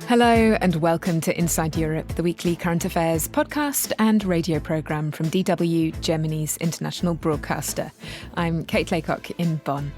Hello and welcome to Inside Europe, the weekly current affairs podcast and radio programme from DW, Germany's international broadcaster. I'm Kate Laycock in Bonn.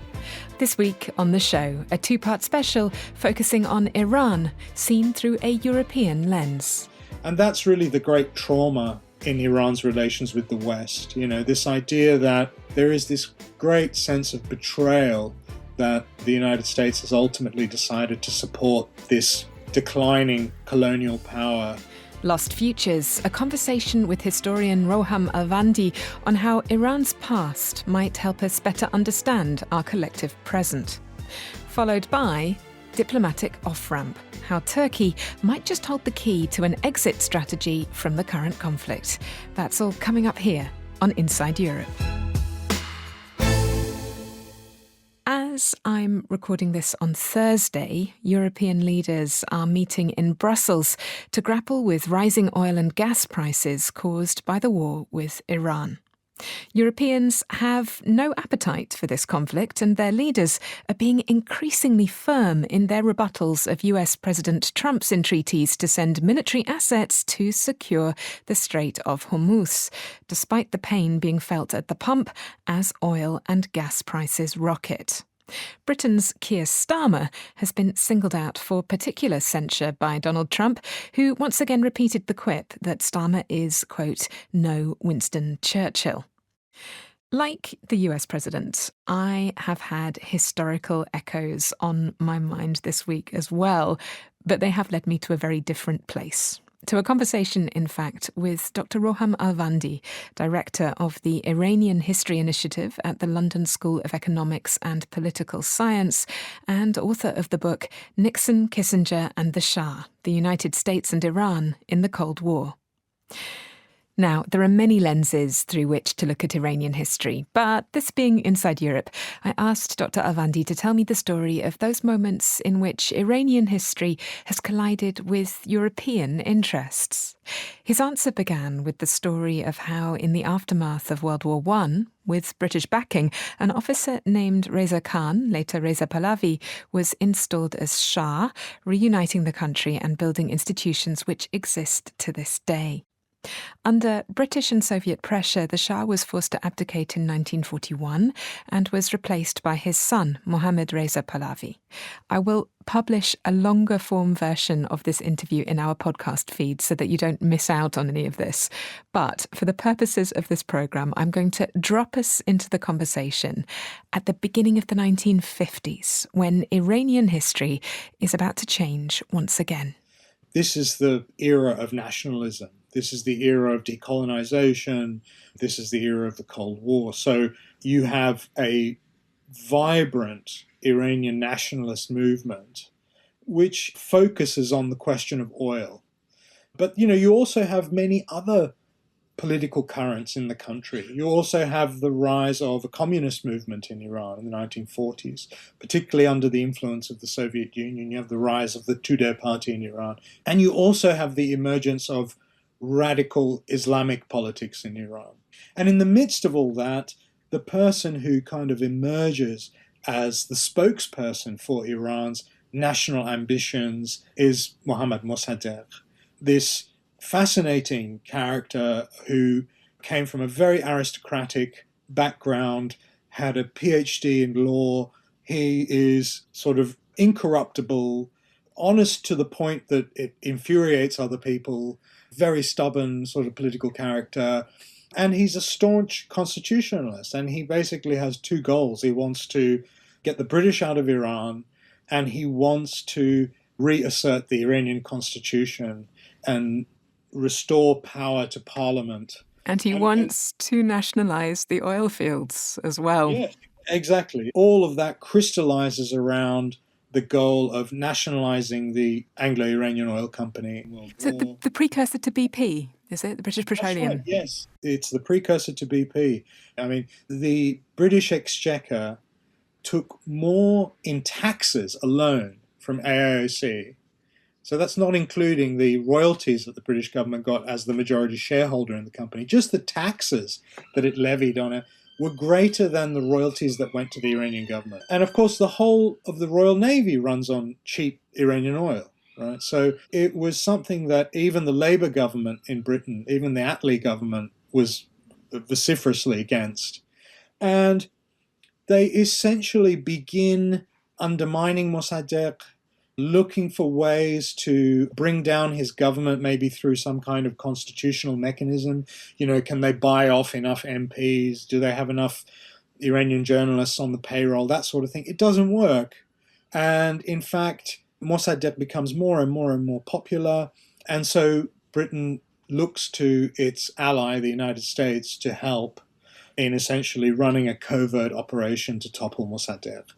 This week on the show, a two-part special focusing on Iran, seen through a European lens. And that's really the great trauma in Iran's relations with the West. You know, this idea that there is this great sense of betrayal that the United States has ultimately decided to support this declining colonial power. Lost Futures, a conversation with historian Roham Alvandi on how Iran's past might help us better understand our collective present. Followed by Diplomatic Off-Ramp, how Turkey might just hold the key to an exit strategy from the current conflict. That's all coming up here on Inside Europe. As I'm recording this on Thursday, European leaders are meeting in Brussels to grapple with rising oil and gas prices caused by the war with Iran. Europeans have no appetite for this conflict, and their leaders are being increasingly firm in their rebuttals of US President Trump's entreaties to send military assets to secure the Strait of Hormuz, despite the pain being felt at the pump as oil and gas prices rocket. Britain's Keir Starmer has been singled out for particular censure by Donald Trump, who once again repeated the quip that Starmer is, quote, no Winston Churchill. Like the US president, I have had historical echoes on my mind this week as well, but they have led me to a very different place. To a conversation, in fact, with Dr. Roham Alvandi, director of the Iranian History Initiative at the London School of Economics and Political Science, and author of the book Nixon, Kissinger and the Shah, the United States and Iran in the Cold War. Now, there are many lenses through which to look at Iranian history, but this being Inside Europe, I asked Dr. Alvandi to tell me the story of those moments in which Iranian history has collided with European interests. His answer began with the story of how, in the aftermath of World War I, with British backing, an officer named Reza Khan, later Reza Pahlavi, was installed as Shah, reuniting the country and building institutions which exist to this day. Under British and Soviet pressure, the Shah was forced to abdicate in 1941 and was replaced by his son, Mohammad Reza Pahlavi. I will publish a longer form version of this interview in our podcast feed so that you don't miss out on any of this. But for the purposes of this programme, I'm going to drop us into the conversation at the beginning of the 1950s, when Iranian history is about to change once again. This is the era of nationalism. This is the era of decolonization. This is the era of the Cold War. So you have a vibrant Iranian nationalist movement which focuses on the question of oil. But, you also have many other political currents in the country. You also have the rise of a communist movement in Iran in the 1940s, particularly under the influence of the Soviet Union. You have the rise of the Tudeh party in Iran. And you also have the emergence of radical Islamic politics in Iran. And in the midst of all that, the person who kind of emerges as the spokesperson for Iran's national ambitions is Mohammad Mossadegh, this fascinating character who came from a very aristocratic background, had a PhD in law. He is sort of incorruptible, honest to the point that it infuriates other people, very stubborn sort of political character. And he's a staunch constitutionalist, and he basically has two goals. He wants to get the British out of Iran, and he wants to reassert the Iranian constitution and restore power to parliament. And he wants to nationalise the oil fields as well. Yeah, exactly. All of that crystallizes around the goal of nationalising the Anglo-Iranian Oil Company. Is it the precursor to BP? Is it the British Petroleum? That's right, yes. It's the precursor to BP. I mean, the British Exchequer took more in taxes alone from AIOC. So that's not including the royalties that the British government got as the majority shareholder in the company. Just the taxes that it levied on it were greater than the royalties that went to the Iranian government. And of course, the whole of the Royal Navy runs on cheap Iranian oil, right? So it was something that even the Labour government in Britain, even the Attlee government, was vociferously against. And they essentially begin undermining Mossadegh, looking for ways to bring down his government, maybe through some kind of constitutional mechanism. Can they buy off enough MPs? Do they have enough Iranian journalists on the payroll? That sort of thing. It doesn't work. And in fact, Mossadegh becomes more and more and more popular. And so Britain looks to its ally, the United States, to help in essentially running a covert operation to topple Mossadegh.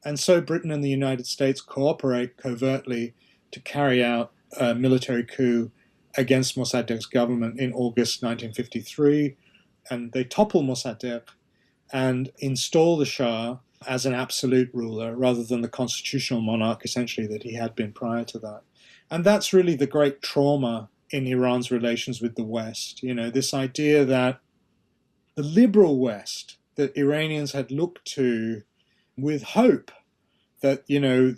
And so Britain and the United States cooperate covertly to carry out a military coup against Mossadegh's government in August 1953. And they topple Mossadegh and install the Shah as an absolute ruler rather than the constitutional monarch, essentially, that he had been prior to that. And that's really the great trauma in Iran's relations with the West. This idea that the liberal West that Iranians had looked to with hope that,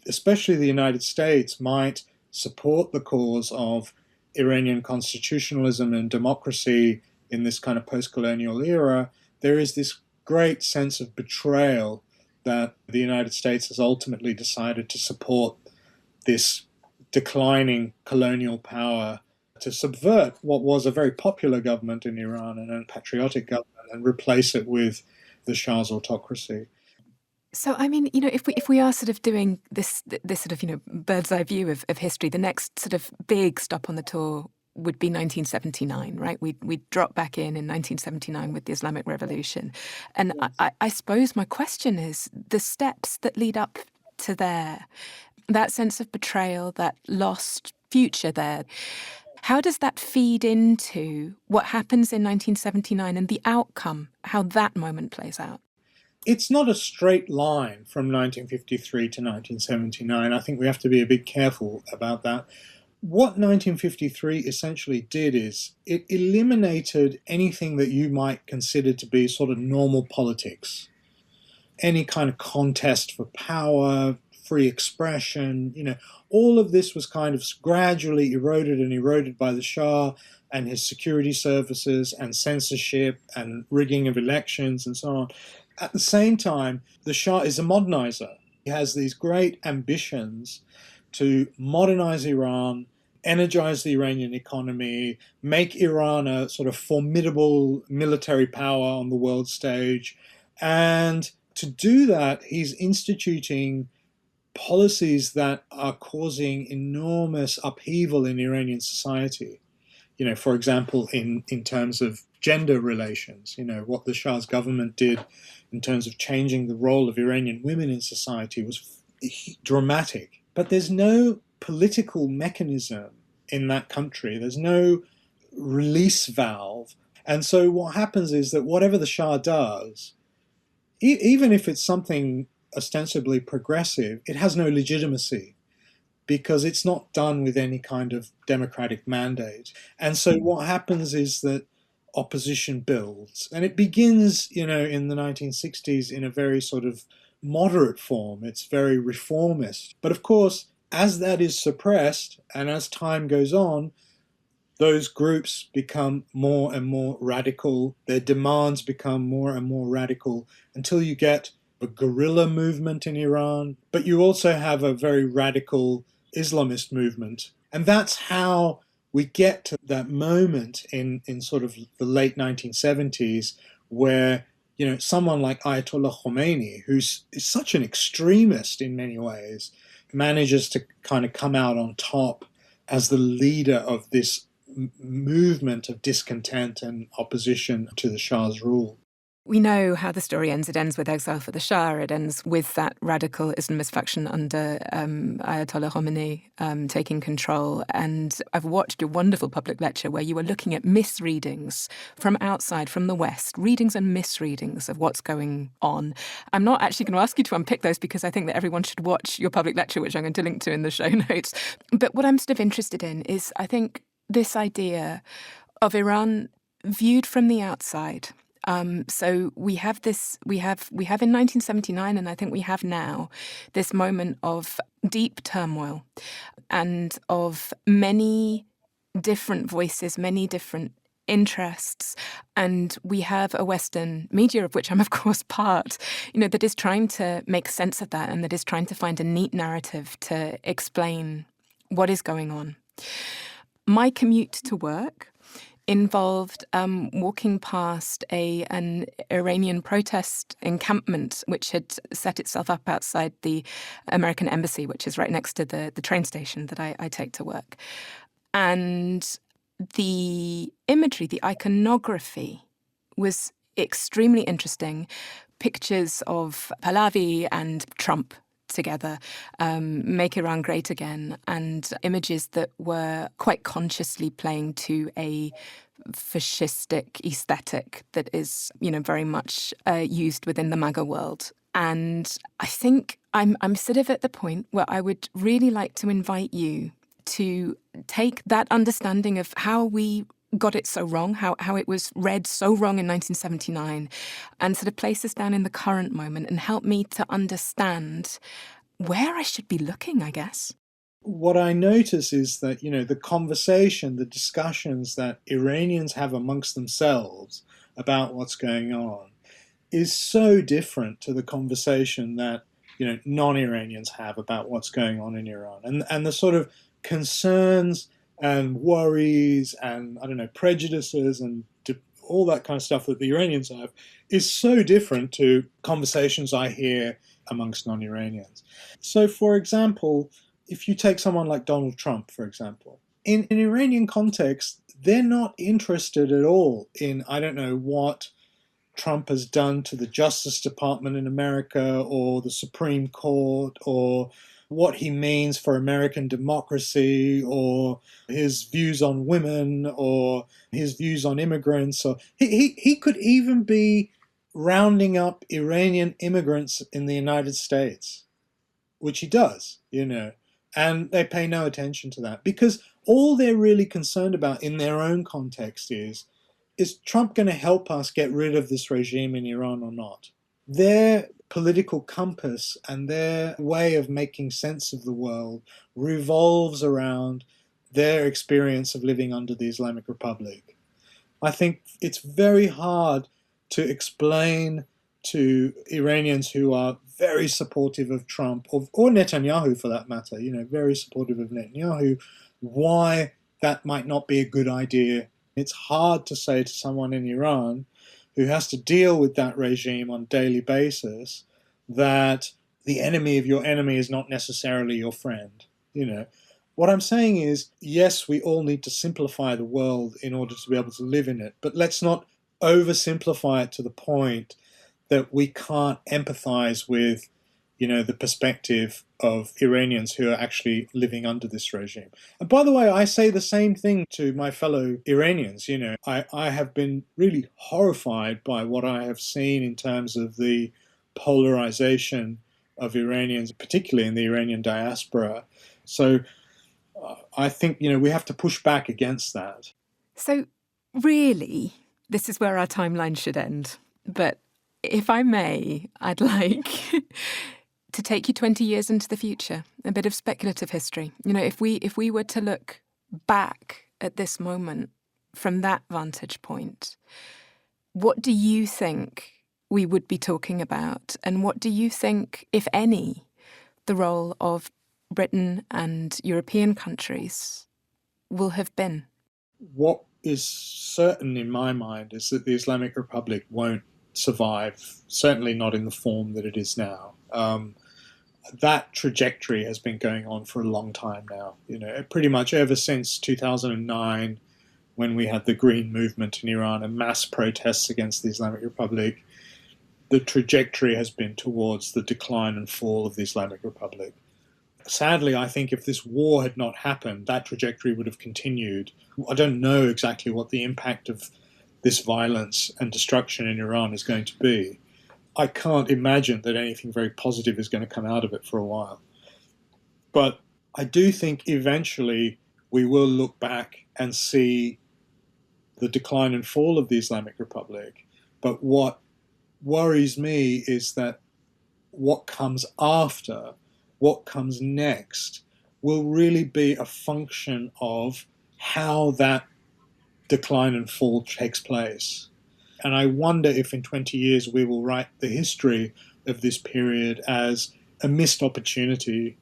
especially the United States might support the cause of Iranian constitutionalism and democracy in this kind of post-colonial era, there is this great sense of betrayal that the United States has ultimately decided to support this declining colonial power, to subvert what was a very popular government in Iran and a patriotic government and replace it with the Shah's autocracy. So, I mean, if we are sort of doing this sort of, bird's eye view of history, the next sort of big stop on the tour would be 1979, right? We drop back in 1979 with the Islamic Revolution. And I suppose my question is the steps that lead up to there, that sense of betrayal, that lost future there. How does that feed into what happens in 1979 and the outcome, how that moment plays out? It's not a straight line from 1953 to 1979. I think we have to be a bit careful about that. What 1953 essentially did is it eliminated anything that you might consider to be sort of normal politics. Any kind of contest for power, free expression, all of this was kind of gradually eroded by the Shah and his security services and censorship and rigging of elections and so on. At the same time, the Shah is a modernizer. He has these great ambitions to modernize Iran, energize the Iranian economy, make Iran a sort of formidable military power on the world stage. And to do that, he's instituting policies that are causing enormous upheaval in Iranian society. For example, in terms of gender relations, what the Shah's government did in terms of changing the role of Iranian women in society was dramatic. But there's no political mechanism in that country. There's no release valve. And so what happens is that whatever the Shah does, even if it's something ostensibly progressive, it has no legitimacy because it's not done with any kind of democratic mandate. And so what happens is that opposition builds. And it begins, in the 1960s in a very sort of moderate form. It's very reformist. But of course, as that is suppressed and as time goes on, those groups become more and more radical. Their demands become more and more radical until you get a guerrilla movement in Iran. But you also have a very radical Islamist movement. And that's how we get to that moment in sort of the late 1970s where, someone like Ayatollah Khomeini, is such an extremist in many ways, manages to kind of come out on top as the leader of this movement of discontent and opposition to the Shah's rule. We know how the story ends. It ends with exile for the Shah. It ends with that radical Islamist faction under Ayatollah Khomeini taking control. And I've watched your wonderful public lecture where you were looking at misreadings from outside, from the West, readings and misreadings of what's going on. I'm not actually going to ask you to unpick those because I think that everyone should watch your public lecture, which I'm going to link to in the show notes. But what I'm sort of interested in is, I think, this idea of Iran viewed from the outside, So we have in 1979, and I think we have now, this moment of deep turmoil and of many different voices, many different interests. And we have a Western media, of which I'm of course part, that is trying to make sense of that and that is trying to find a neat narrative to explain what is going on. My commute to work involved walking past an Iranian protest encampment which had set itself up outside the American embassy, which is right next to the train station that I take to work. And the imagery, the iconography was extremely interesting. Pictures of Pahlavi and Trump together, Make Iran Great Again, and images that were quite consciously playing to a fascistic aesthetic that is, very much used within the MAGA world. And I think I'm sort of at the point where I would really like to invite you to take that understanding of how we got it so wrong, how it was read so wrong in 1979, and sort of place us down in the current moment and help me to understand where I should be looking, I guess. What I notice is that, the conversation, the discussions that Iranians have amongst themselves about what's going on is so different to the conversation that, non-Iranians have about what's going on in Iran. And the sort of concerns and worries and, prejudices and all that kind of stuff that the Iranians have is so different to conversations I hear amongst non-Iranians. So, for example, if you take someone like Donald Trump, for example, in an Iranian context, they're not interested at all in, what Trump has done to the Justice Department in America or the Supreme Court or what he means for American democracy or his views on women or his views on immigrants. Or he could even be rounding up Iranian immigrants in the United States, which he does, and they pay no attention to that because all they're really concerned about in their own context is Trump going to help us get rid of this regime in Iran or not? Their political compass and their way of making sense of the world revolves around their experience of living under the Islamic Republic. I think it's very hard to explain to Iranians who are very supportive of Trump, or Netanyahu for that matter, very supportive of Netanyahu, why that might not be a good idea. It's hard to say to someone in Iran who has to deal with that regime on a daily basis that the enemy of your enemy is not necessarily your friend. What I'm saying is, yes, we all need to simplify the world in order to be able to live in it, but let's not oversimplify it to the point that we can't empathize with, the perspective of Iranians who are actually living under this regime. And by the way, I say the same thing to my fellow Iranians. I have been really horrified by what I have seen in terms of the polarization of Iranians, particularly in the Iranian diaspora. So I think, we have to push back against that. So really, this is where our timeline should end. But if I may, I'd like to take you 20 years into the future, a bit of speculative history. If we were to look back at this moment from that vantage point, what do you think we would be talking about? And what do you think, if any, the role of Britain and European countries will have been? What is certain in my mind is that the Islamic Republic won't survive, certainly not in the form that it is now. That trajectory has been going on for a long time now, pretty much ever since 2009, when we had the Green Movement in Iran and mass protests against the Islamic Republic. The trajectory has been towards the decline and fall of the Islamic Republic. Sadly, I think if this war had not happened, that trajectory would have continued. I don't know exactly what the impact of this violence and destruction in Iran is going to be. I can't imagine that anything very positive is going to come out of it for a while. But I do think eventually we will look back and see the decline and fall of the Islamic Republic, But what worries me is that what comes after, what comes next, will really be a function of how that decline and fall takes place. And I wonder if in 20 years we will write the history of this period as a missed opportunity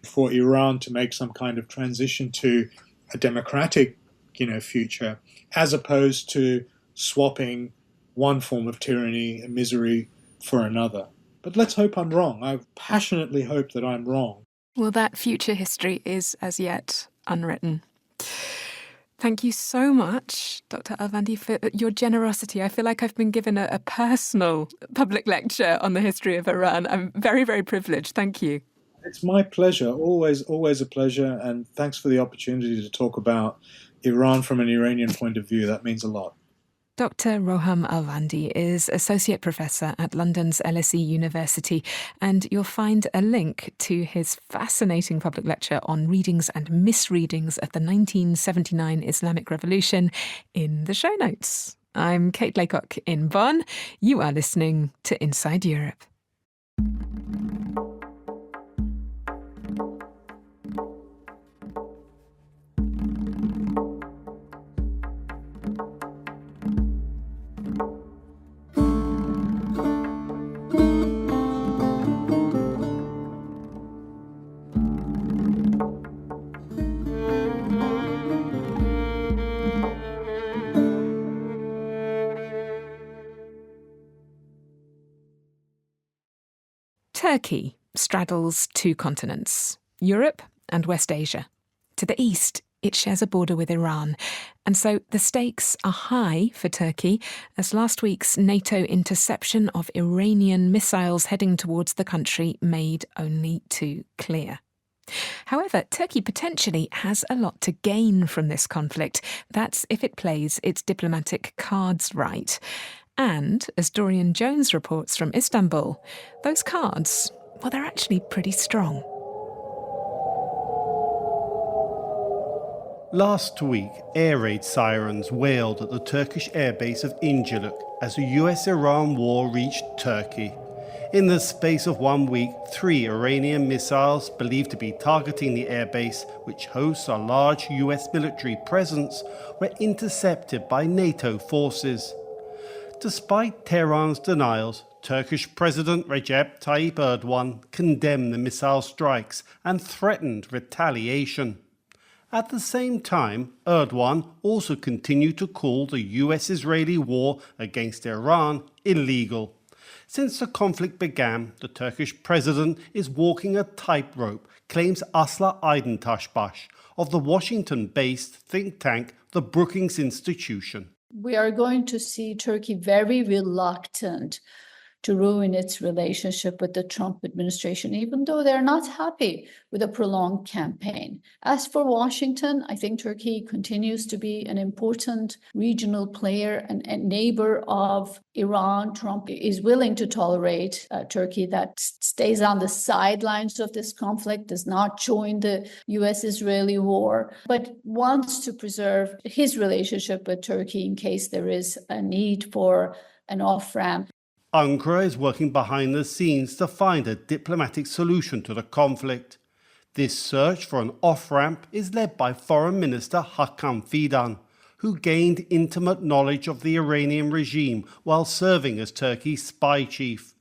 for Iran to make some kind of transition to a democratic, future, as opposed to swapping one form of tyranny and misery for another. But let's hope I'm wrong. I passionately hope that I'm wrong. Well, that future history is as yet unwritten. Thank you so much, Dr. Alvandi, for your generosity. I feel like I've been given a personal public lecture on the history of Iran. I'm very, very privileged. Thank you. It's my pleasure. Always a pleasure. And thanks for the opportunity to talk about Iran from an Iranian point of view. That means a lot. Dr. Roham Alvandi is Associate Professor at London's LSE University, and you'll find a link to his fascinating public lecture on readings and misreadings of the 1979 Islamic Revolution in the show notes. I'm Kate Laycock in Bonn. You are listening to Inside Europe. Turkey straddles two continents, Europe and West Asia. To the east, it shares a border with Iran, and so the stakes are high for Turkey as last week's NATO interception of Iranian missiles heading towards the country made only too clear. However, Turkey potentially has a lot to gain from this conflict. That's if it plays its diplomatic cards right. And, as Dorian Jones reports from Istanbul, those cards, well, they're actually pretty strong. Last week, air raid sirens wailed at the Turkish airbase of Incirlik as the US-Iran war reached Turkey. In the space of 1 week, 3 Iranian missiles believed to be targeting the airbase, which hosts a large US military presence, were intercepted by NATO forces. Despite Tehran's denials, Turkish President Recep Tayyip Erdogan condemned the missile strikes and threatened retaliation. At the same time, Erdogan also continued to call the US-Israeli war against Iran illegal. Since the conflict began, the Turkish president is walking a tightrope, claims Asla Aydıntaşbaş of the Washington-based think tank, the Brookings Institution. We are going to see Turkey very reluctant to ruin its relationship with the Trump administration, even though they're not happy with a prolonged campaign. As for Washington, I think Turkey continues to be an important regional player and neighbor of Iran. Trump is willing to tolerate Turkey that stays on the sidelines of this conflict, does not join the US-Israeli war, but wants to preserve his relationship with Turkey in case there is a need for an off-ramp. Ankara is working behind the scenes to find a diplomatic solution to the conflict. This search for an off-ramp is led by Foreign Minister Hakan Fidan, who gained intimate knowledge of the Iranian regime while serving as Turkey's spy chief.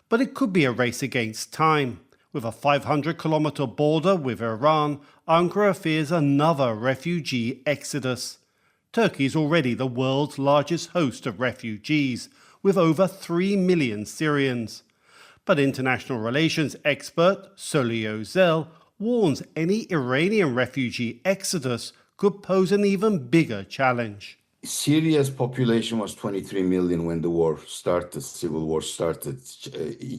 But it could be a race against time. With a 500-kilometer border with Iran, Ankara fears another refugee exodus. Turkey is already the world's largest host of refugees, with over 3 million Syrians. But international relations expert Soli Özel warns any Iranian refugee exodus could pose an even bigger challenge. Syria's population was 23 million when the war started, civil war started.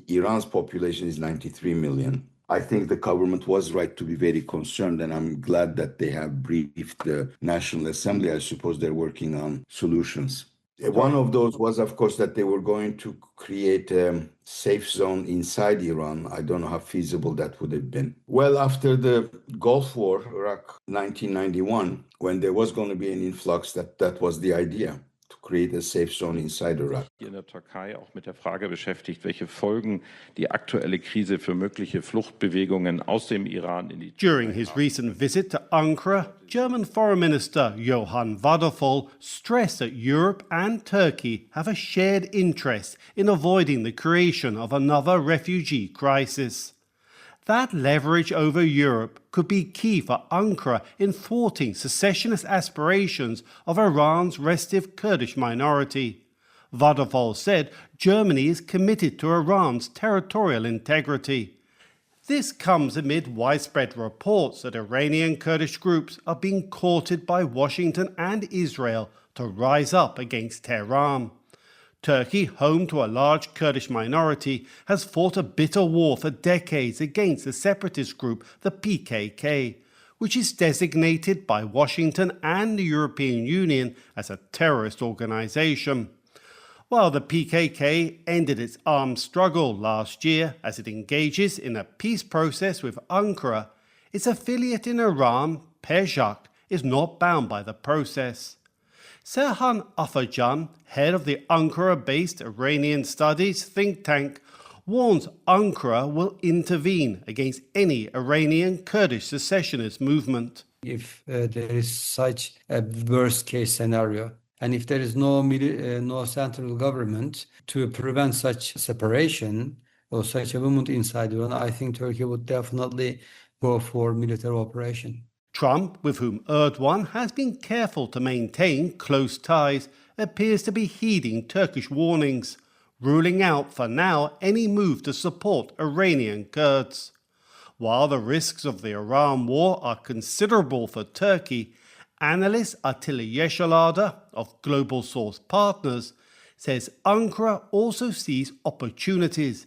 Iran's population is 93 million. I think the government was right to be very concerned, and I'm glad that they have briefed the National Assembly. I suppose they're working on solutions. One of those was, of course, that they were going to create a safe zone inside Iran. I don't know how feasible that would have been. Well, after the Gulf War, Iraq 1991, when there was going to be an influx, that was the idea. to create a safe zone inside Iraq. Hier in der Türkei auch mit der Frage beschäftigt, welche Folgen die aktuelle Krise für mögliche Fluchtbewegungen aus dem Iran in die Türkei During his recent visit to Ankara, German Foreign Minister Johann Vadefol stressed that Europe and Turkey have a shared interest in avoiding the creation of another refugee crisis. That leverage over Europe could be key for Ankara in thwarting secessionist aspirations of Iran's restive Kurdish minority. Vadefol said Germany is committed to Iran's territorial integrity. This comes amid widespread reports that Iranian Kurdish groups are being courted by Washington and Israel to rise up against Tehran. Turkey, home to a large Kurdish minority, has fought a bitter war for decades against the separatist group, the PKK, which is designated by Washington and the European Union as a terrorist organization. While the PKK ended its armed struggle last year as it engages in a peace process with Ankara, its affiliate in Iran, Pezhak, is not bound by the process. Serhan Afajan, head of the Ankara-based Iranian studies think tank, warns Ankara will intervene against any Iranian Kurdish secessionist movement. If there is such a worst-case scenario, and if there is no central government to prevent such separation or such a movement inside Iran, I think Turkey would definitely go for military operation. Trump, with whom Erdogan has been careful to maintain close ties, appears to be heeding Turkish warnings, ruling out for now any move to support Iranian Kurds. While the risks of the Iran war are considerable for Turkey, analyst Attila Yeşilada of Global Source Partners says Ankara also sees opportunities,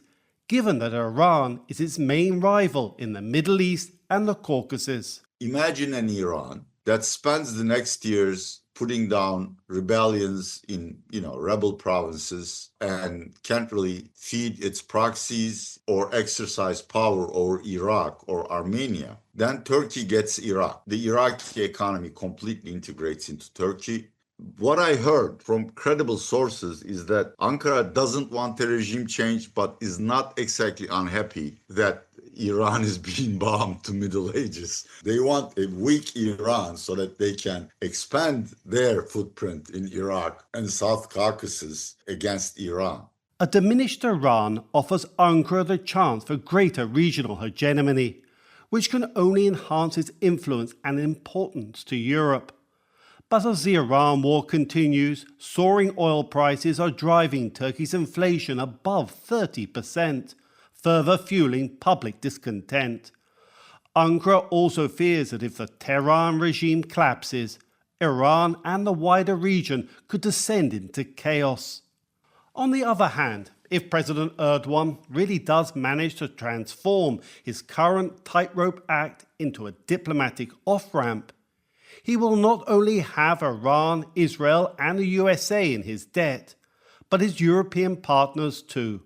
given that Iran is its main rival in the Middle East and the Caucasus. Imagine an Iran that spends the next years putting down rebellions in, rebel provinces and can't really feed its proxies or exercise power over Iraq or Armenia. Then Turkey gets Iraq. The Iraqi economy completely integrates into Turkey. What I heard from credible sources is that Ankara doesn't want a regime change, but is not exactly unhappy that Iran is being bombed to Middle Ages. They want a weak Iran so that they can expand their footprint in Iraq and South Caucasus against Iran. A diminished Iran offers Ankara the chance for greater regional hegemony, which can only enhance its influence and importance to Europe. But as the Iran war continues, soaring oil prices are driving Turkey's inflation above 30%. Further fueling public discontent. Ankara also fears that if the Tehran regime collapses, Iran and the wider region could descend into chaos. On the other hand, if President Erdogan really does manage to transform his current tightrope act into a diplomatic off-ramp, he will not only have Iran, Israel and the USA in his debt, but his European partners too.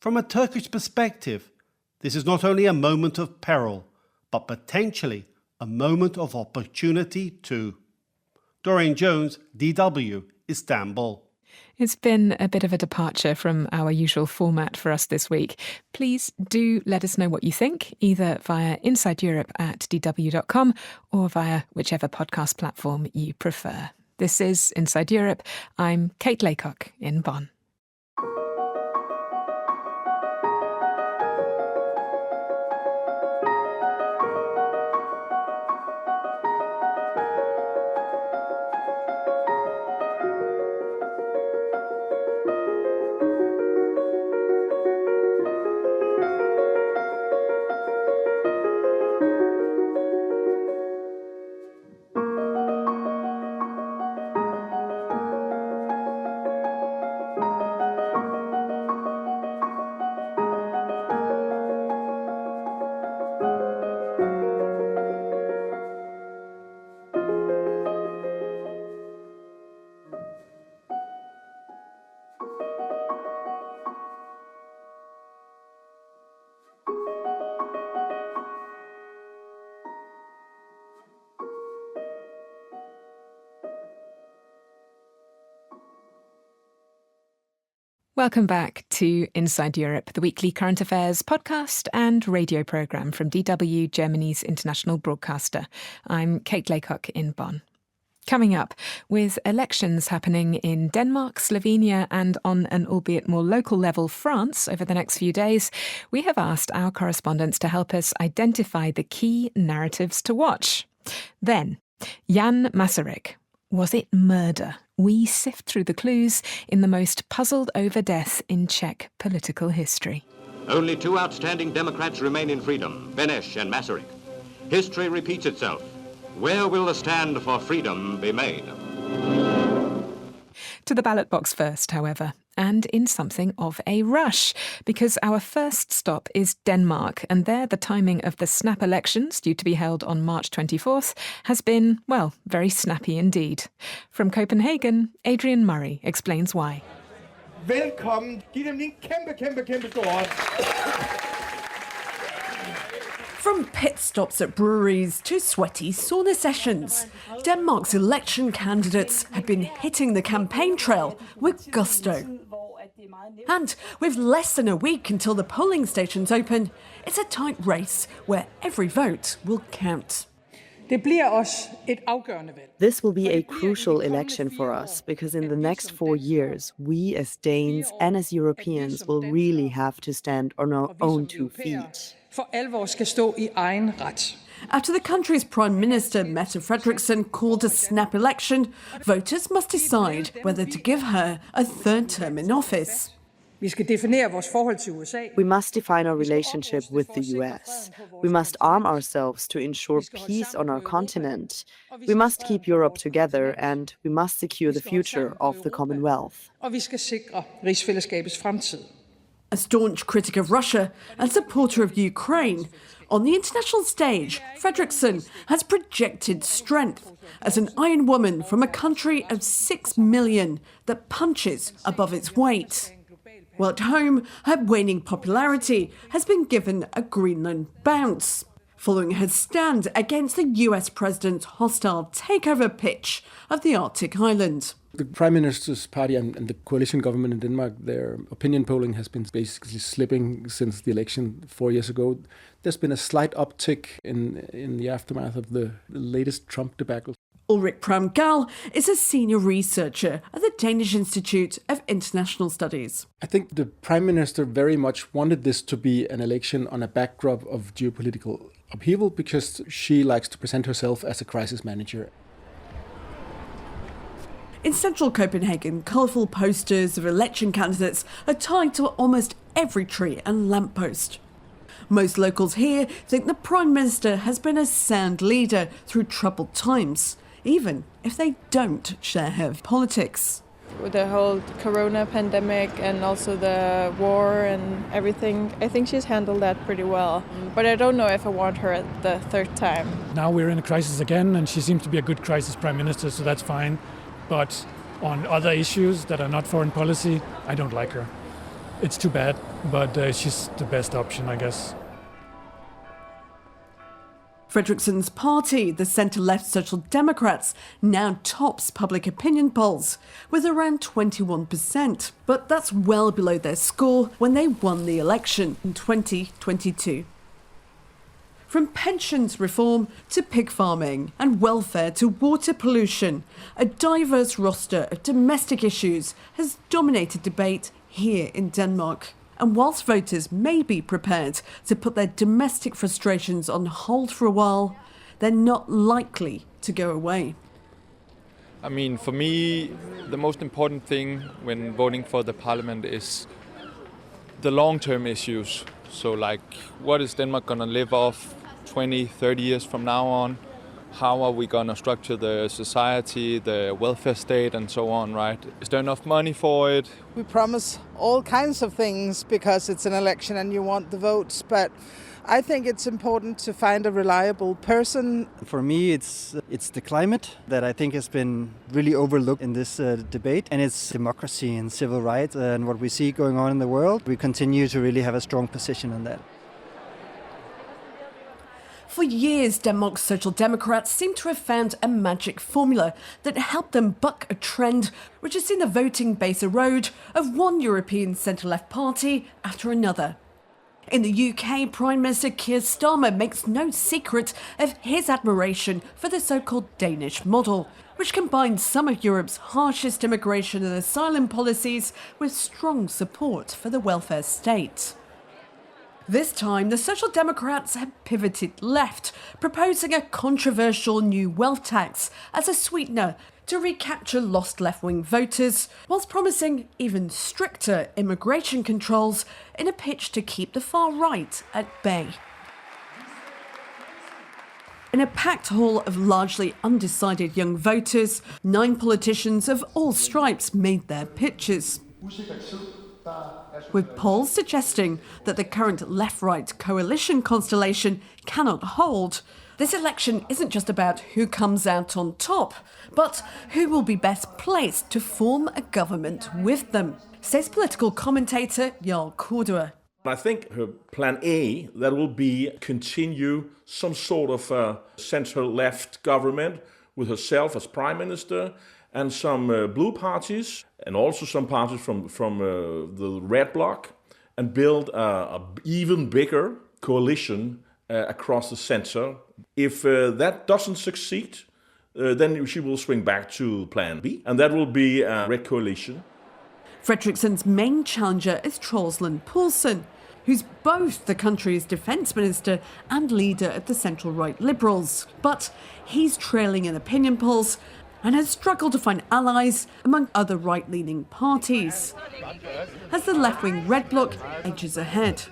From a Turkish perspective, this is not only a moment of peril, but potentially a moment of opportunity too. Doreen Jones, DW, Istanbul. It's been a bit of a departure from our usual format for us this week. Please do let us know what you think, either via InsideEurope@dw.com or via whichever podcast platform you prefer. This is Inside Europe. I'm Kate Laycock in Bonn. Welcome back to Inside Europe, the weekly current affairs podcast and radio programme from DW, Germany's international broadcaster. I'm Kate Laycock in Bonn. Coming up, with elections happening in Denmark, Slovenia and on an albeit more local level, France, over the next few days, we have asked our correspondents to help us identify the key narratives to watch. Then, Jan Masaryk. Was it murder? We sift through the clues in the most puzzled over death in Czech political history. Only two outstanding Democrats remain in freedom, Beneš and Masaryk. History repeats itself. Where will the stand for freedom be made? To the ballot box first, however, and in something of a rush, because our first stop is Denmark, and there the timing of the snap elections, due to be held on March 24th, has been, well, very snappy indeed. From Copenhagen, Adrian Murray explains why. Velkommen. Giv dem lige en kæmpe stor hånd. From pit stops at breweries to sweaty sauna sessions, Denmark's election candidates have been hitting the campaign trail with gusto. And with less than a week until the polling stations open, it's a tight race where every vote will count. This will be a crucial election for us because in the next 4 years, we as Danes and as Europeans will really have to stand on our own 2 feet. After the country's Prime Minister, Mette Frederiksen, called a snap election, voters must decide whether to give her a third term in office. We must define our relationship with the US. We must arm ourselves to ensure peace on our continent. We must keep Europe together and we must secure the future of the Commonwealth. A staunch critic of Russia and supporter of Ukraine, on the international stage, Frederiksen has projected strength as an iron woman from a country of 6 million that punches above its weight. Well, at home, her waning popularity has been given a Greenland bounce, following her stand against the US president's hostile takeover pitch of the Arctic island. The Prime Minister's party and the coalition government in Denmark, their opinion polling has been basically slipping since the election 4 years ago. There's been a slight uptick in the aftermath of the latest Trump debacle. Ulrik Pram-Gall is a senior researcher at the Danish Institute of International Studies. I think the Prime Minister very much wanted this to be an election on a backdrop of geopolitical upheaval because she likes to present herself as a crisis manager. In central Copenhagen, colourful posters of election candidates are tied to almost every tree and lamppost. Most locals here think the Prime Minister has been a sound leader through troubled times, even if they don't share her politics. With the whole corona pandemic and also the war and everything, I think she's handled that pretty well. But I don't know if I want her at the third time. Now we're in a crisis again, and she seems to be a good crisis prime minister, so that's fine. But on other issues that are not foreign policy, I don't like her. It's too bad, but she's the best option, I guess. Frederiksen's party, the centre-left Social Democrats, now tops public opinion polls with around 21%. But that's well below their score when they won the election in 2022. From pensions reform to pig farming and welfare to water pollution, a diverse roster of domestic issues has dominated debate here in Denmark. And whilst voters may be prepared to put their domestic frustrations on hold for a while, they're not likely to go away. I mean, for me, the most important thing when voting for the parliament is the long-term issues. So like, what is Denmark going to live off 20, 30 years from now on? How are we going to structure the society, the welfare state and so on, right? Is there enough money for it? We promise all kinds of things because it's an election and you want the votes, but I think it's important to find a reliable person. For me, it's the climate that I think has been really overlooked in this debate, and it's democracy and civil rights and what we see going on in the world. We continue to really have a strong position on that. For years, Denmark's Social Democrats seem to have found a magic formula that helped them buck a trend which has seen the voting base erode of one European centre-left party after another. In the UK, Prime Minister Keir Starmer makes no secret of his admiration for the so-called Danish model, which combines some of Europe's harshest immigration and asylum policies with strong support for the welfare state. This time, the Social Democrats have pivoted left, proposing a controversial new wealth tax as a sweetener to recapture lost left-wing voters, whilst promising even stricter immigration controls in a pitch to keep the far right at bay. In a packed hall of largely undecided young voters, 9 politicians of all stripes made their pitches, with polls suggesting that the current left-right coalition constellation cannot hold. This election isn't just about who comes out on top, but who will be best placed to form a government with them, says political commentator Jarl Cordua. I think her plan A, that will be continue some sort of centre-left government with herself as prime minister and some blue parties and also some parties from the red bloc, and build a even bigger coalition across the centre. If that doesn't succeed, then she will swing back to plan B, and that will be a red coalition. Fredriksen's main challenger is Troels Lund Poulsen, who's both the country's defence minister and leader of the central-right Liberals. But he's trailing in opinion polls and has struggled to find allies among other right-leaning parties as the left-wing Red Bloc edges ahead.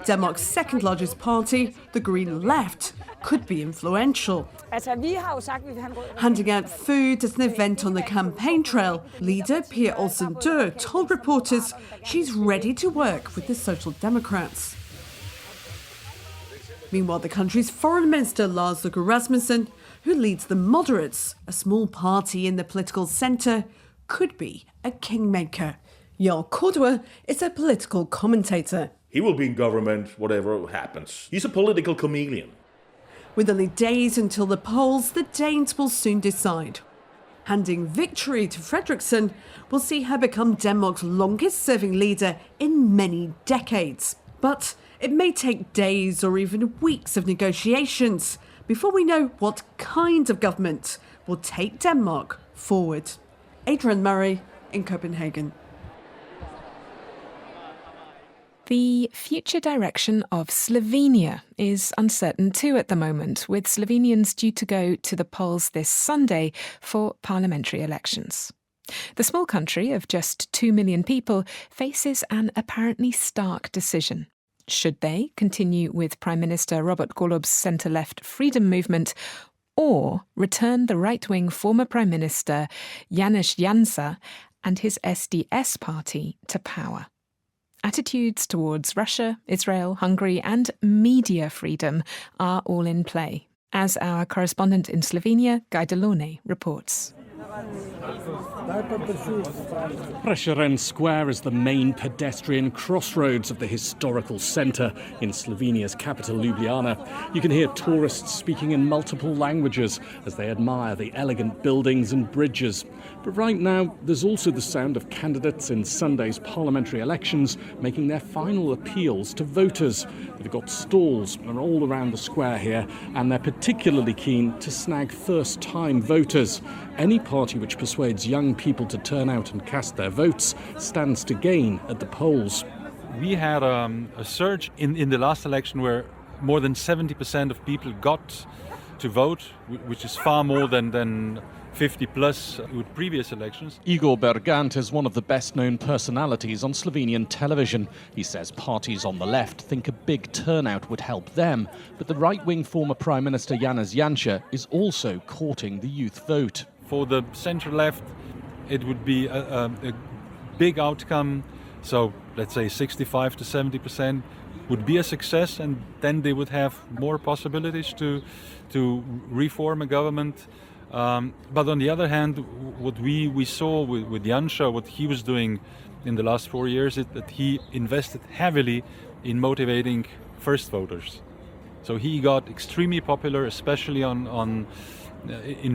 Denmark's second largest party, the Green Left, could be influential. Handing out food at an event on the campaign trail, leader Pia Olsen Dyr told reporters she's ready to work with the Social Democrats. Meanwhile, the country's foreign minister Lars Løkke Rasmussen, who leads the Moderates, a small party in the political centre, could be a kingmaker. Jarl Cordua is a political commentator. He will be in government, whatever happens. He's a political chameleon. With only days until the polls, the Danes will soon decide. Handing victory to Fredriksen will see her become Denmark's longest-serving leader in many decades. But it may take days or even weeks of negotiations before we know what kind of government will take Denmark forward. Adrian Murray in Copenhagen. The future direction of Slovenia is uncertain too at the moment, with Slovenians due to go to the polls this Sunday for parliamentary elections. The small country of just 2 million people faces an apparently stark decision. Should they continue with Prime Minister Robert Golob's centre-left freedom movement, or return the right-wing former Prime Minister Janez Janša and his SDS party to power? Attitudes towards Russia, Israel, Hungary and media freedom are all in play, as our correspondent in Slovenia, Guy Delorne, reports. Prešeren Square is the main pedestrian crossroads of the historical centre in Slovenia's capital Ljubljana. You can hear tourists speaking in multiple languages as they admire the elegant buildings and bridges. But right now, there's also the sound of candidates in Sunday's parliamentary elections making their final appeals to voters. They've got stalls all around the square here, and they're particularly keen to snag first-time voters. Any party which persuades young people to turn out and cast their votes stands to gain at the polls. We had a surge in the last election where more than 70% of people got to vote, which is far more than 50 plus with previous elections. Igor Bergant is one of the best-known personalities on Slovenian television. He says parties on the left think a big turnout would help them, but the right-wing former Prime Minister Janez Janša is also courting the youth vote. For the centre-left, it would be a big outcome, so let's say 65 to 70% would be a success, and then they would have more possibilities to reform a government. But on the other hand, what we saw with Janša, what he was doing in the last 4 years, is that he invested heavily in motivating first voters. So he got extremely popular, especially in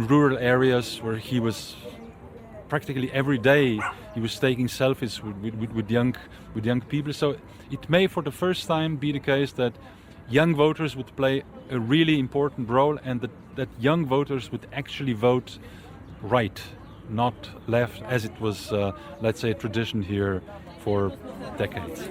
rural areas where he was practically every day he was taking selfies with young people. So it may for the first time be the case that young voters would play a really important role, and that young voters would actually vote right, not left, as it was, let's say, a tradition here for decades.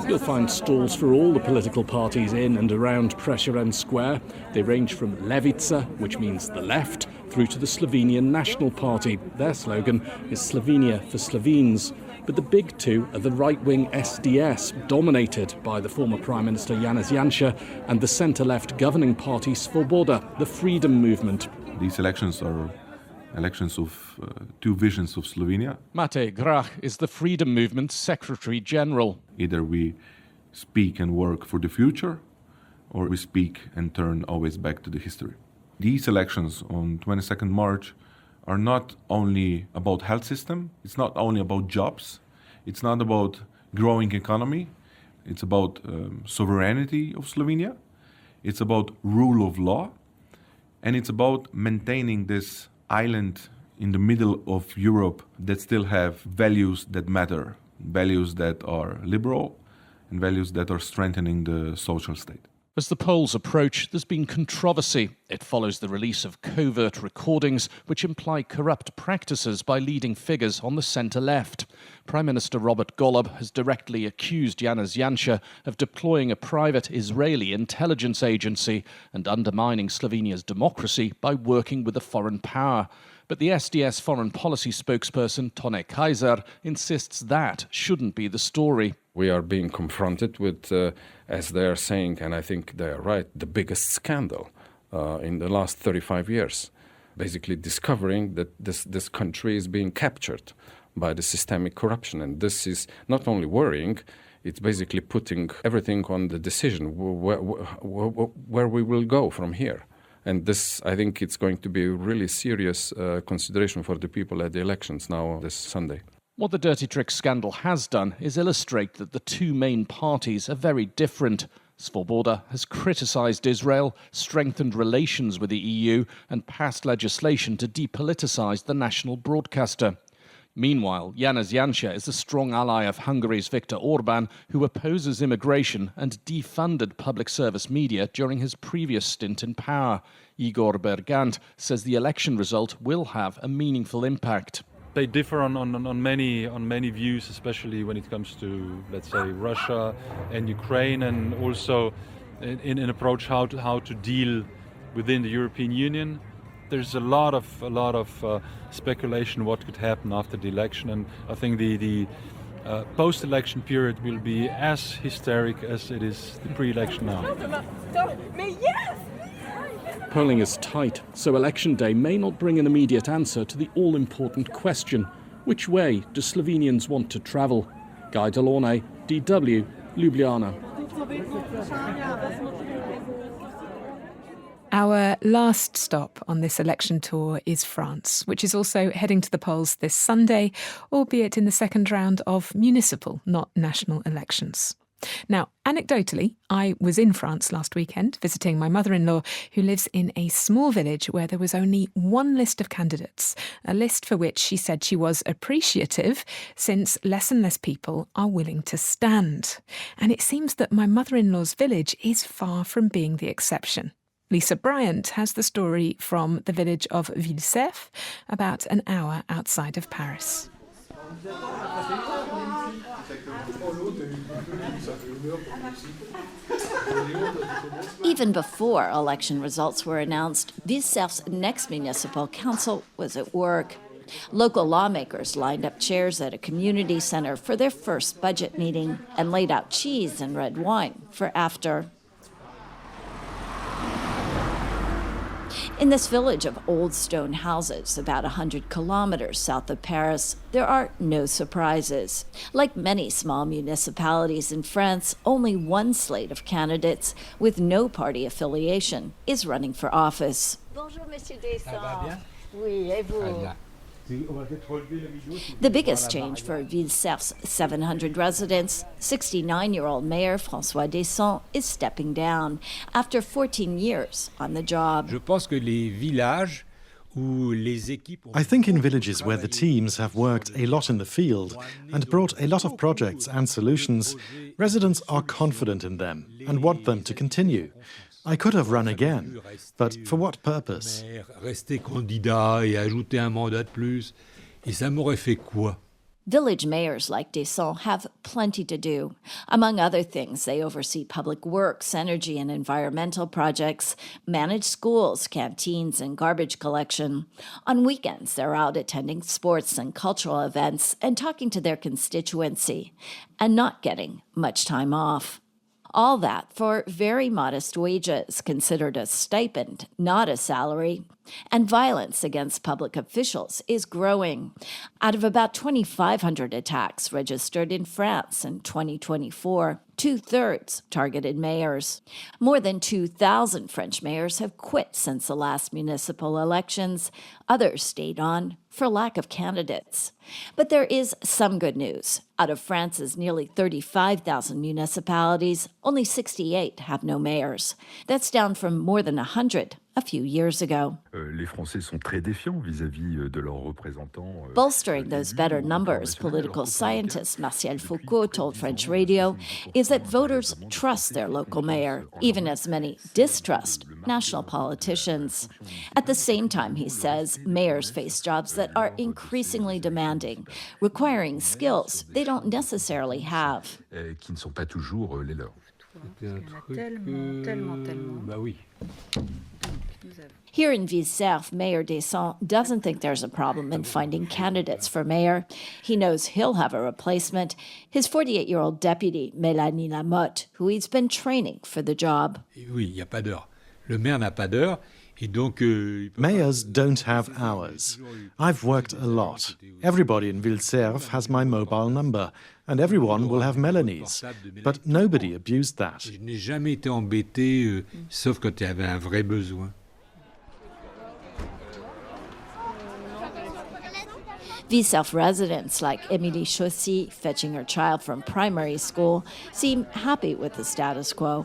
You'll find stalls for all the political parties in and around Prešeren Square. They range from Levica, which means the left, through to the Slovenian National Party. Their slogan is Slovenia for Slovenes. But the big two are the right-wing SDS, dominated by the former Prime Minister Janez Janša, and the centre-left governing party Svoboda, the Freedom Movement. These elections are elections of two visions of Slovenia. Matej Grach is the Freedom Movement's Secretary General. Either we speak and work for the future, or we speak and turn always back to the history. These elections on 22nd March are not only about health system, it's not only about jobs, it's not about growing economy, it's about sovereignty of Slovenia, it's about rule of law, and it's about maintaining this island in the middle of Europe that still have values that matter, values that are liberal and values that are strengthening the social state. As the polls approach, there's been controversy. It follows the release of covert recordings which imply corrupt practices by leading figures on the centre-left. Prime Minister Robert Golob has directly accused Janez Janša of deploying a private Israeli intelligence agency and undermining Slovenia's democracy by working with a foreign power. But the SDS foreign policy spokesperson Tone Kaiser insists that shouldn't be the story. We are being confronted with, as they are saying, and I think they are right, the biggest scandal in the last 35 years. Basically discovering that this country is being captured by the systemic corruption. And this is not only worrying, it's basically putting everything on the decision where we will go from here. And this, I think it's going to be a really serious consideration for the people at the elections now this Sunday. What the Dirty Tricks scandal has done is illustrate that the two main parties are very different. Svoboda has criticised Israel, strengthened relations with the EU, and passed legislation to depoliticise the national broadcaster. Meanwhile, Janez Janša is a strong ally of Hungary's Viktor Orban, who opposes immigration and defunded public service media during his previous stint in power. Igor Bergant says the election result will have a meaningful impact. They differ on many views, especially when it comes to, let's say, Russia and Ukraine, and also in an approach how to deal within the European Union. There's a lot of speculation what could happen after the election, and I think the post-election period will be as hysteric as it is the pre-election now. Polling is tight, so election day may not bring an immediate answer to the all-important question: which way do Slovenians want to travel? Guy Delorme, DW, Ljubljana. Our last stop on this election tour is France, which is also heading to the polls this Sunday, albeit in the second round of municipal, not national elections. Now, anecdotally, I was in France last weekend visiting my mother-in-law, who lives in a small village where there was only one list of candidates, a list for which she said she was appreciative, since less and less people are willing to stand. And it seems that my mother-in-law's village is far from being the exception. Lisa Bryant has the story from the village of Villecerf, about an hour outside of Paris. Even before election results were announced, Villecerf's next municipal council was at work. Local lawmakers lined up chairs at a community center for their first budget meeting and laid out cheese and red wine for after. In this village of old stone houses, about 100 kilometers south of Paris, there are no surprises. Like many small municipalities in France, only one slate of candidates with no party affiliation is running for office. Bonjour, Monsieur Descent. Oui, et vous? The biggest change for Villecerf's 700 residents, 69-year-old Mayor François Descent is stepping down after 14 years on the job. I think in villages where the teams have worked a lot in the field and brought a lot of projects and solutions, residents are confident in them and want them to continue. I could have run again, but for what purpose? Village mayors like Descent have plenty to do. Among other things, they oversee public works, energy and environmental projects, manage schools, canteens, and garbage collection. On weekends, they're out attending sports and cultural events and talking to their constituency, and not getting much time off. All that for very modest wages, considered a stipend, not a salary. And violence against public officials is growing. Out of about 2,500 attacks registered in France in 2024, 2/3 targeted mayors. More than 2,000 French mayors have quit since the last municipal elections. Others stayed on for lack of candidates. But there is some good news. Out of France's nearly 35,000 municipalities, only 68 have no mayors. That's down from more than 100 a few years ago. Bolstering those better numbers, political scientist Martial Foucault told French radio, is that voters trust their local mayor, even as many distrust national politicians. At the same time, he says, mayors face jobs that are increasingly demanding, requiring skills they don't necessarily have. Here in Villecerf, Mayor Descent doesn't think there's a problem in finding candidates for mayor. He knows he'll have a replacement, his 48-year-old deputy, Mélanie Lamotte, who he's been training for the job. Mayors don't have hours. I've worked a lot. Everybody in Villecerf has my mobile number, and everyone will have Mélanie's. But nobody abused that. Villecerf residents like Émilie Chaussy, fetching her child from primary school, seem happy with the status quo.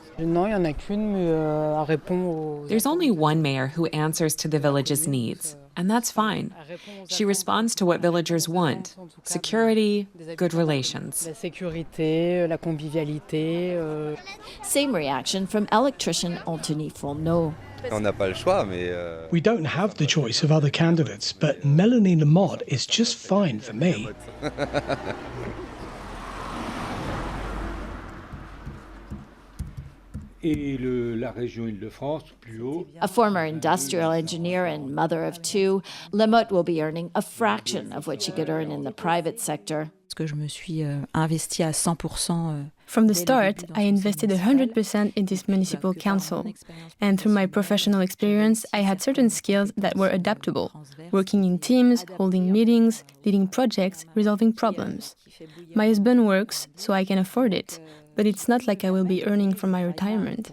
There's only one mayor who answers to the village's needs, and that's fine. She responds to what villagers want: security, good relations. Same reaction from electrician Anthony Fourneau. We don't have the choice of other candidates, but Mélanie Lamotte is just fine for me. A former industrial engineer and mother of two, Lamotte will be earning a fraction of what she could earn in the private sector. From the start, I invested 100% in this municipal council. And through my professional experience, I had certain skills that were adaptable: working in teams, holding meetings, leading projects, resolving problems. My husband works, so I can afford it. But it's not like I will be earning from my retirement.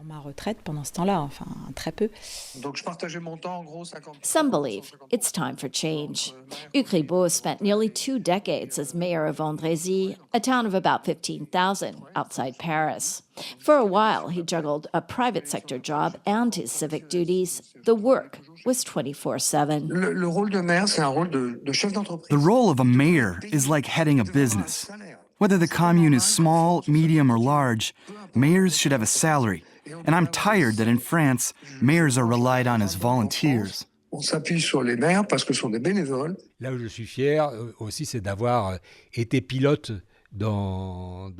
Some believe it's time for change. Hugues Ribot spent nearly 2 decades as mayor of Andrézy, a town of about 15,000 outside Paris. For a while, he juggled a private sector job and his civic duties. The work was 24/7. The role of a mayor is like heading a business. Whether the commune is small, medium, or large, mayors should have a salary. And I'm tired that in France, mayors are relied on as volunteers. On s'appuie sur les maires parce que ce sont des bénévoles. Là où je suis fier aussi, c'est d'avoir été pilote dans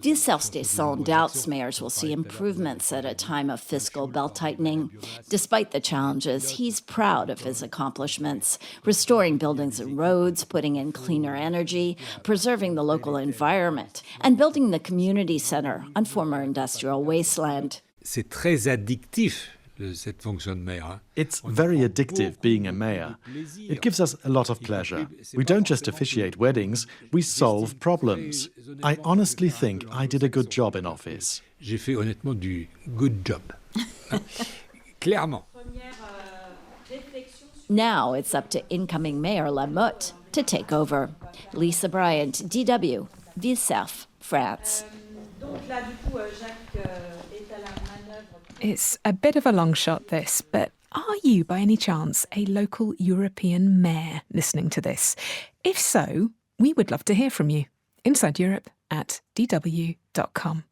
Villecerf's Descent doubts mayors will see improvements at a time of fiscal belt-tightening. Despite the challenges, he's proud of his accomplishments: restoring buildings and roads, putting in cleaner energy, preserving the local environment, and building the community center on former industrial wasteland. C'est très addictif. Cette fonction de maire. It's very addictive being a mayor. It gives us a lot of pleasure. We don't just officiate weddings, we solve problems. I honestly think I did a good job in office. J'ai fait honnêtement du good job. Clairement. Now it's up to incoming Mayor Lamotte to take over. Lisa Bryant, DW, Villeneuve, France. It's a bit of a long shot, this, but are you, by any chance, a local European mayor listening to this? If so, we would love to hear from you. Inside Europe at DW.com.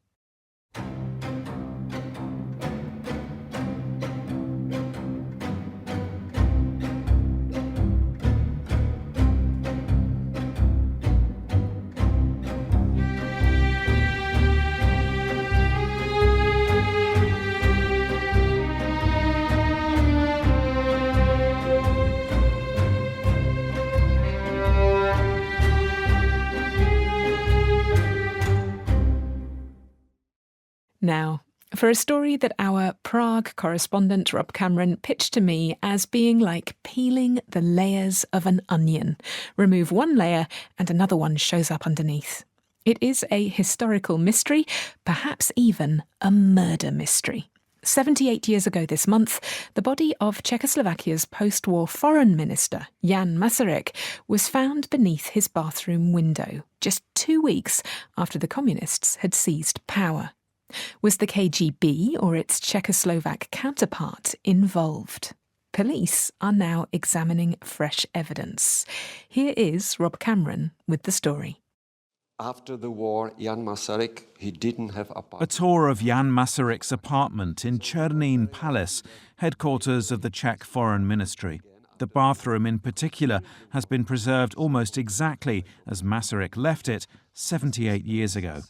Now, for a story that our Prague correspondent Rob Cameron pitched to me as being like peeling the layers of an onion. Remove one layer and another one shows up underneath. It is a historical mystery, perhaps even a murder mystery. 78 years ago this month, the body of Czechoslovakia's post-war foreign minister, Jan Masaryk, was found beneath his bathroom window, just 2 weeks after the communists had seized power. Was the KGB or its Czechoslovak counterpart involved? Police are now examining fresh evidence. Here is Rob Cameron with the story. After the war, Jan Masaryk, he didn't have a tour of Jan Masaryk's apartment in Černín Palace, headquarters of the Czech Foreign Ministry. The bathroom in particular has been preserved almost exactly as Masaryk left it 78 years ago.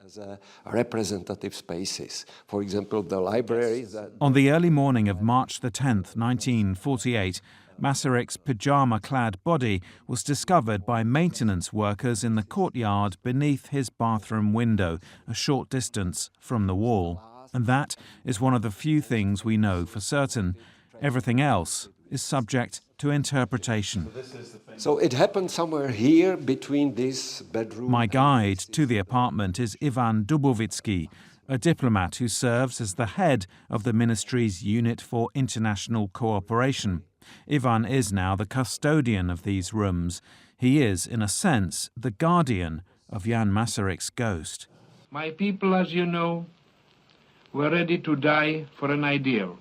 As representative spaces. For example, the library. On the early morning of March the 10th, 1948, Masaryk's pyjama-clad body was discovered by maintenance workers in the courtyard beneath his bathroom window, a short distance from the wall. And that is one of the few things we know for certain. Everything else is subject to interpretation. So it happened somewhere here between this bedroom. My guide to the apartment is Ivan Dubovitsky, a diplomat who serves as the head of the ministry's Unit for International Cooperation. Ivan is now the custodian of these rooms. He is, in a sense, the guardian of Jan Masaryk's ghost. My people, as you know, were ready to die for an ideal.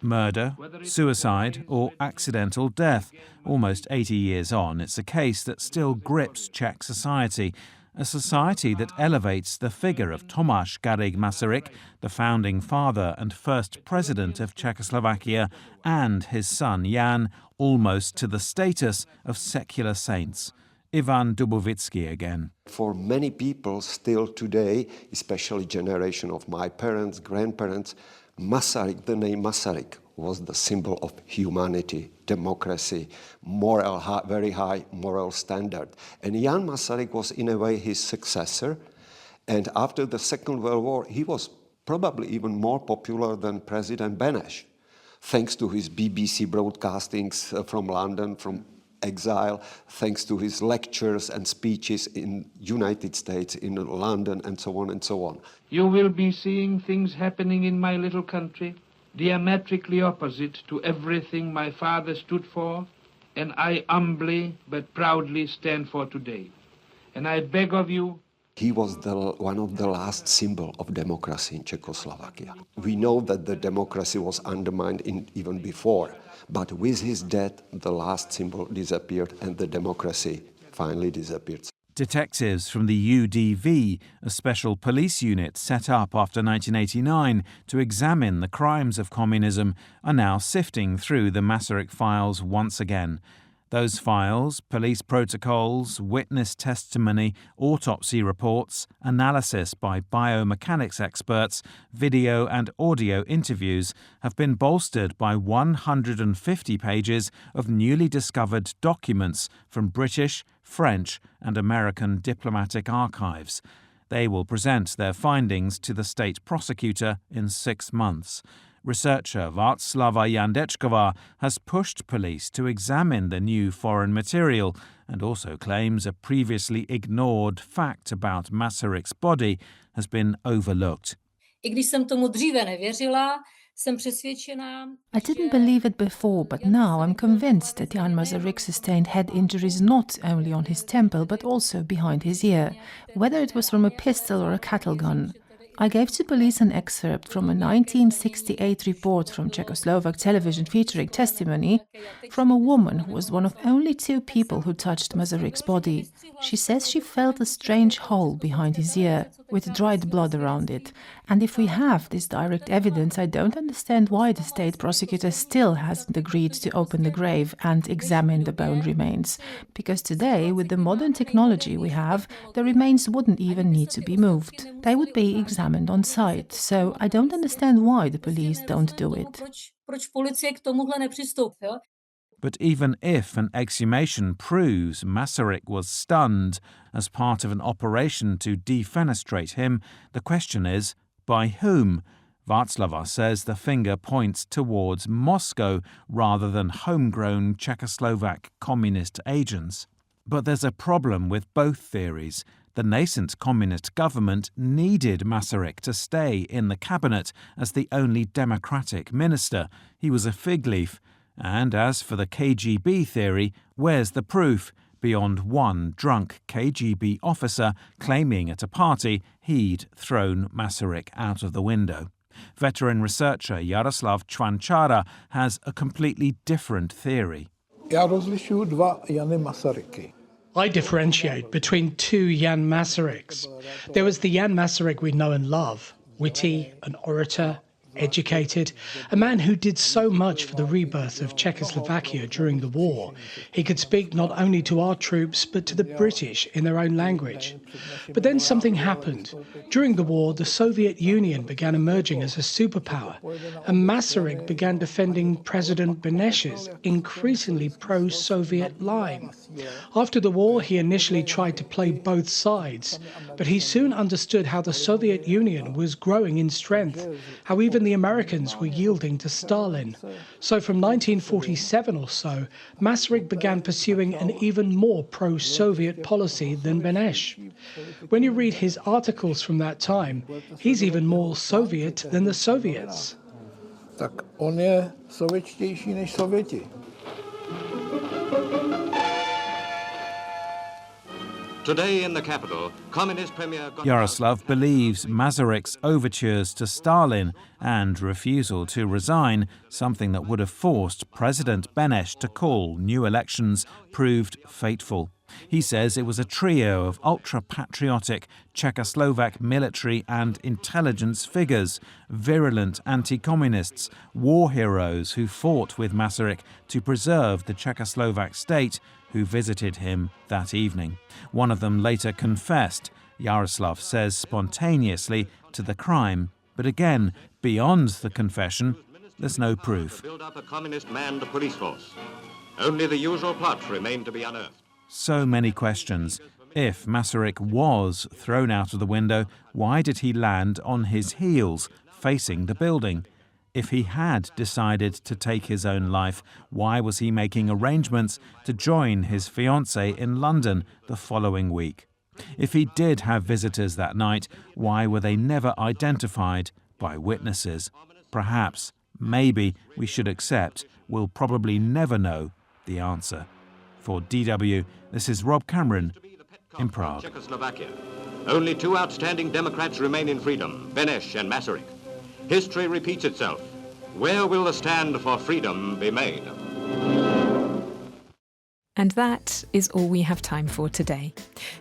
Murder, suicide, or accidental death. Almost 80 years on, it's a case that still grips Czech society, a society that elevates the figure of Tomáš Garrigue Masaryk, the founding father and first president of Czechoslovakia, and his son Jan, almost to the status of secular saints. Ivan Dubovitsky again. For many people still today, especially generation of my parents, grandparents, Masaryk, the name Masaryk, was the symbol of humanity, democracy, moral, very high moral standard. And Jan Masaryk was in a way his successor. And after the Second World War, he was probably even more popular than President Beneš, thanks to his BBC broadcastings from London, from exile, thanks to his lectures and speeches in United States, in London, and so on and so on. You will be seeing things happening in my little country, diametrically opposite to everything my father stood for, and I humbly but proudly stand for today. And I beg of you. He was one of the last symbols of democracy in Czechoslovakia. We know that the democracy was undermined even before, but with his death, the last symbol disappeared and the democracy finally disappeared. Detectives from the UDV, a special police unit set up after 1989 to examine the crimes of communism, are now sifting through the Masaryk files once again. Those files, police protocols, witness testimony, autopsy reports, analysis by biomechanics experts, video and audio interviews have been bolstered by 150 pages of newly discovered documents from British, French and American diplomatic archives. They will present their findings to the state prosecutor in 6 months. Researcher Václava Jandečková has pushed police to examine the new foreign material and also claims a previously ignored fact about Masaryk's body has been overlooked. I když jsem tomu dříve nevěřila, I didn't believe it before, but now I'm convinced that Jan Masaryk sustained head injuries not only on his temple, but also behind his ear, whether it was from a pistol or a cattle gun. I gave to police an excerpt from a 1968 report from Czechoslovak television featuring testimony from a woman who was one of only 2 people who touched Masaryk's body. She says she felt a strange hole behind his ear, with dried blood around it. And if we have this direct evidence, I don't understand why the state prosecutor still hasn't agreed to open the grave and examine the bone remains. Because today, with the modern technology we have, the remains wouldn't even need to be moved. They would be examined on site. So I don't understand why the police don't do it. But even if an exhumation proves Masaryk was stunned as part of an operation to defenestrate him, the question is, by whom? Václava says the finger points towards Moscow rather than homegrown Czechoslovak communist agents. But there's a problem with both theories. The nascent communist government needed Masaryk to stay in the cabinet as the only democratic minister. He was a fig leaf. And as for the KGB theory, where's the proof beyond one drunk KGB officer claiming at a party he'd thrown Masaryk out of the window? Veteran researcher Jaroslav Čvančara has a completely different theory. I differentiate between 2 Jan Masaryks. There was the Jan Masaryk we know and love, witty, an orator, educated, a man who did so much for the rebirth of Czechoslovakia during the war. He could speak not only to our troops, but to the British in their own language. But then something happened. During the war, the Soviet Union began emerging as a superpower, and Masaryk began defending President Beneš's increasingly pro-Soviet line. After the war, he initially tried to play both sides, but he soon understood how the Soviet Union was growing in strength, how even the Americans were yielding to Stalin. So from 1947 or so, Masaryk began pursuing an even more pro-Soviet policy than Beneš. When you read his articles from that time, he's even more Soviet than the Soviets. Tak on je sovětštější než Sověti. Today in the capital, Communist Premier Yaroslav believes Masaryk's overtures to Stalin and refusal to resign, something that would have forced President Beneš to call new elections, proved fateful. He says it was a trio of ultra-patriotic Czechoslovak military and intelligence figures, virulent anti-communists, war heroes who fought with Masaryk to preserve the Czechoslovak state, who visited him that evening. One of them later confessed, Yaroslav says spontaneously, to the crime. But again, beyond the confession, there's no proof. Build up a communist manned police force. Only the usual plot remained to be unearthed. So many questions. If Masaryk was thrown out of the window, why did he land on his heels, facing the building? If he had decided to take his own life, why was he making arrangements to join his fiancée in London the following week? If he did have visitors that night, why were they never identified by witnesses? Perhaps, maybe, we should accept we'll probably never know the answer. For DW, this is Rob Cameron in Prague. Czechoslovakia. Only 2 outstanding Democrats remain in freedom, Beneš and Masaryk. History repeats itself. Where will the stand for freedom be made? And that is all we have time for today.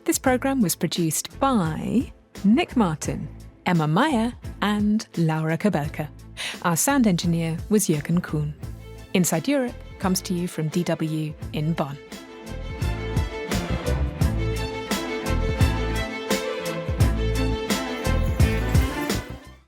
This programme was produced by Nick Martin, Emma Meyer and Laura Kabelka. Our sound engineer was Jürgen Kuhn. Inside Europe comes to you from DW in Bonn.